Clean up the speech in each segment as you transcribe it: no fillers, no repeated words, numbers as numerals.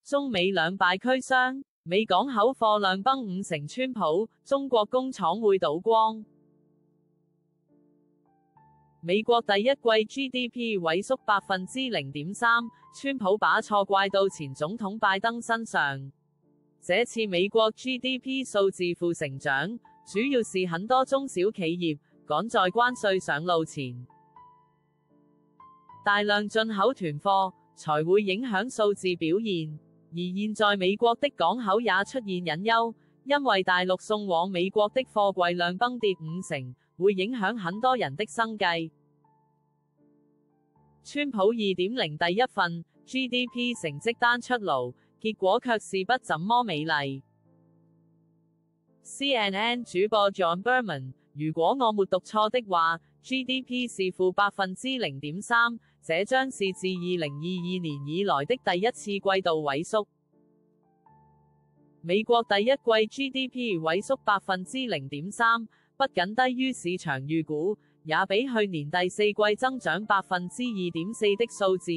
中美兩敗俱傷，美港口貨量崩50%，川普，中國工廠會倒光。美國第一季 GDP 萎縮0.3%，川普把錯怪到前總統拜登身上。這次美國 GDP 數字負成長，主要是很多中小企業趕在關稅上路前，大量進口囤貨，才會影響數字表現。而現在美國的港口也出現隱憂，因為大陸送往美國的貨櫃量崩跌50%，會影響很多人的生計。川普2.0第一份 GDP 成績單出爐，結果卻是不怎麼美麗。CNN 主播 John Berman， 如果我沒讀錯的話 ，GDP 是負0.3%，這將是自2022年以來的第一次季度萎縮。美國第一季 GDP 萎縮0.3%，不僅低於市場預估，也比去年第四季增長2.4%的數字，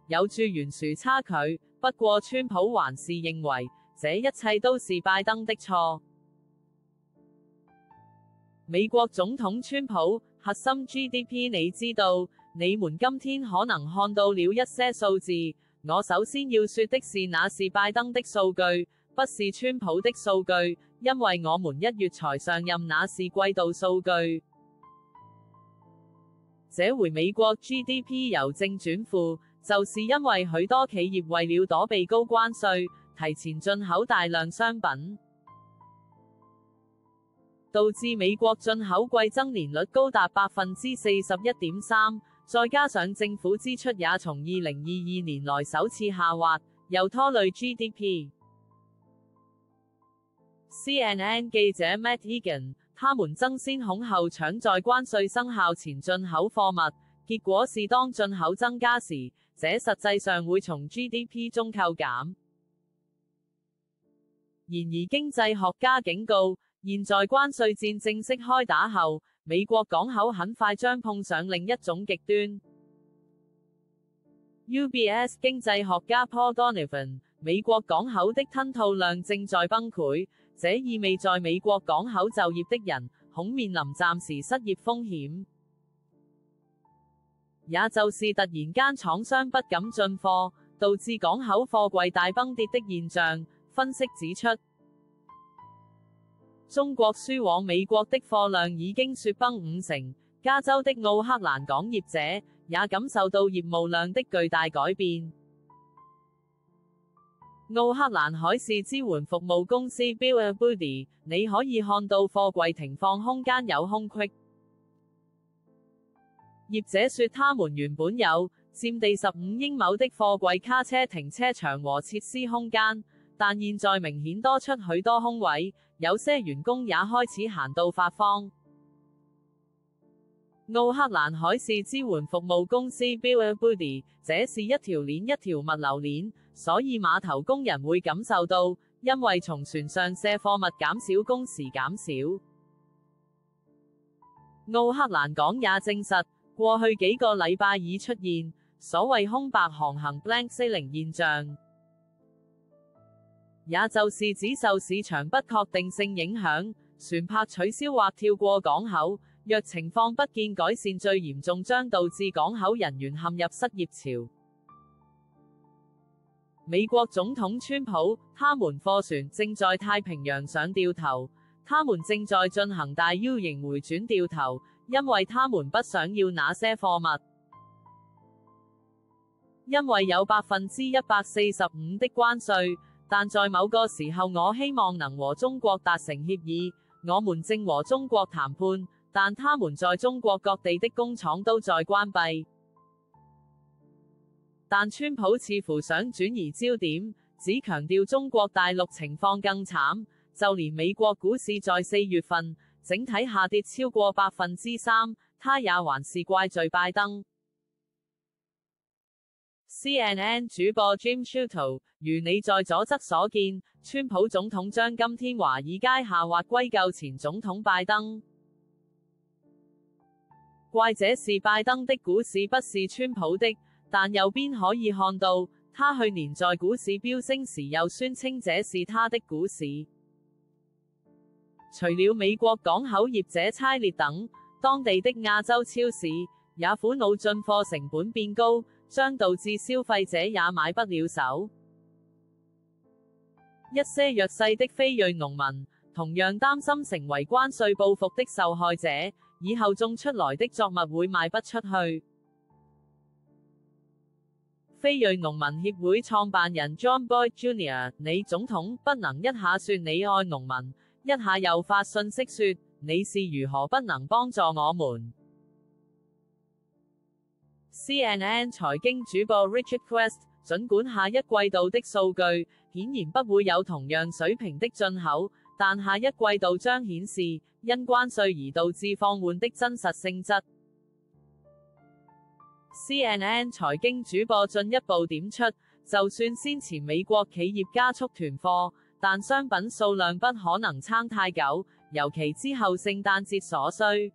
有著懸殊差距。不過川普還是認為，這一切都是拜登的錯。美國總統川普，核心 GDP 你知道，你們今天可能看到了一些數字，我首先要說的是那是拜登的數據，不是川普的數據，因為我們1月才上任，那是季度數據。這回美國 GDP 由正轉負，就是因為許多企業為了躲避高關稅，提前進口大量商品，導致美國進口季增年率高達41.3%，再加上政府支出也從2022年來首次下滑，又拖累 GDP。CNN 記者 Matt Egan， 他們爭先恐後搶在關稅生效前進口貨物，結果是當進口增加時，這實際上會從 GDP 中扣減。然而經濟學家警告，現在關稅戰正式開打後，美國港口很快將碰上另一種極端。UBS 經濟學家 Paul Donovan， 美國港口的吞吐量正在崩潰，這意味在美國港口就業的人恐面臨暫時失業風險，也就是突然間廠商不敢進貨，導致港口貨櫃大崩跌的現象。分析指出，中國輸往美國的貨量已經雪崩50%，加州的奧克蘭港業者也感受到業務量的巨大改變。奧克蘭海事支援服務公司 Bill & Budy， 你可以看到貨櫃停放空間有空隙。業者說他們原本有佔地15英畝的貨櫃卡車停車場和設施空間，但現在明顯多出許多空位，有些員工也開始閒到發慌。奧克蘭海事支援服務公司 Bill & Budy， 這是一條鏈一條物流鏈，所以碼頭工人會感受到，因為從船上卸貨物減少，工時減少。奧克蘭港也證實，過去幾個禮拜已出現所謂空白航行 blank sailing 現象，也就是指受市場不確定性影響，船舶取消或跳過港口，若情況不見改善，最嚴重將導致港口人員陷入失業潮。美國總統川普，他們貨船正在太平洋上掉頭，他們正在進行大 U 型回轉掉頭，因為他們不想要那些貨物，因為有145%的關稅，但在某個時候我希望能和中國達成協議，我們正和中國談判，但他們在中國各地的工廠都在關閉。但川普似乎想轉移焦點，只強調中國大陸情況更慘，就連美國股市在4月份整體下跌超過3%，他也還是怪罪拜登。CNN 主播 Jim Sciutto， 如你在左側所見，川普總統將今天華爾街下滑歸咎前總統拜登，怪這是拜登的股市，不是川普的。但右邊可以看到，他去年在股市飆升時又宣稱這是他的股市。除了美國港口業者差列等，當地的亞洲超市也苦惱進貨成本變高，將導致消費者也買不了手。一些弱勢的非裔農民同樣擔心成為關稅報復的受害者，以後種出來的作物會賣不出去。非裔農民協會創辦人 John Boyd Jr.： 你總統不能一下說你愛農民，一下又發信息說你是如何不能幫助我們。CNN 財經主播 Richard Quest： 儘管下一季度的數據顯然不會有同樣水平的進口，但下一季度將顯示因關稅而導致放緩的真實性質。CNN 財經主播進一步點出，就算先前美國企業加速囤貨，但商品數量不可能撐太久，尤其之後聖誕節所需。